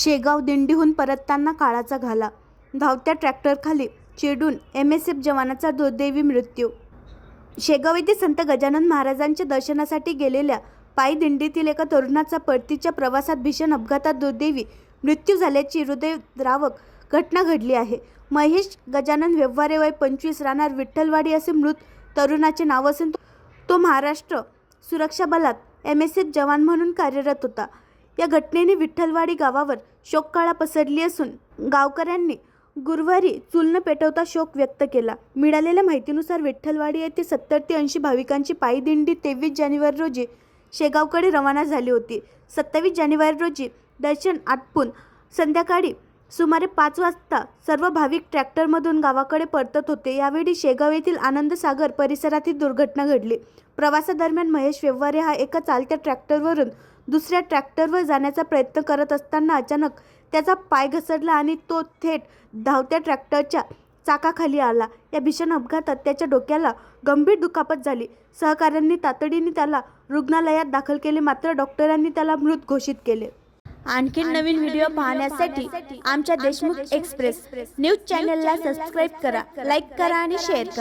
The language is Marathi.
शेगाव दिंडीहून परतताना काळाचा घाला, धावत्या ट्रॅक्टरखाली चिरडून MSF जवानाचा दुर्दैवी मृत्यू। शेगाव येथे संत गजानन महाराजांच्या दर्शनासाठी गेलेल्या पायी दिंडीतील एका तरुणाचा परतीच्या प्रवासात भीषण अपघातात दुर्दैवी मृत्यू झाल्याची हृदयद्रावक घटना घडली आहे। महेश गजानन व्यवहारे, वय 25, राहणार विठ्ठलवाडी असे मृत तरुणाचे नाव असून तो महाराष्ट्र सुरक्षा बलात MSF जवान म्हणून कार्यरत होता। या घटनेने विठ्ठलवाडी गावावर शोककळा पसरली असून गावकऱ्यांनी गुरुवारी चूल न पेटवता शोक व्यक्त केला। मिळालेल्या माहितीनुसार विठ्ठलवाडी येथे 70 ते 80 भाविकांची पायी दिंडी 23 जानेवारी रोजी शेगावकडे रवाना झाली होती। 27 जानेवारी रोजी दर्शन आटपून संध्याकाळी सुमारे 5 वाजता सर्व भाविक ट्रॅक्टरमधून गावाकडे परतत होते। यावेळी शेगाव येथील आनंदसागर परिसरात ही दुर्घटना घडली। प्रवासादरम्यान महेश व्यवहारे हा एका चालत्या ट्रॅक्टरवरून दुसऱ्या ट्रॅक्टरवर जाण्याचा प्रयत्न करत असताना अचानक त्याचा पाय घसरला आणि तो थेट धावत्या ट्रॅक्टरच्या चाकाखाली आला। या भीषण अपघातात त्याच्या डोक्याला गंभीर दुखापत झाली। सहकाऱ्यांनी तातडीने त्याला रुग्णालयात दाखल केले, मात्र डॉक्टरांनी त्याला मृत घोषित केले। आणखी नवीन व्हिडिओ पाहण्यासाठी आमच्या देशमुख एक्सप्रेस न्यूज चॅनलला सबस्क्राईब करा, लाईक करा आणि शेअर करा।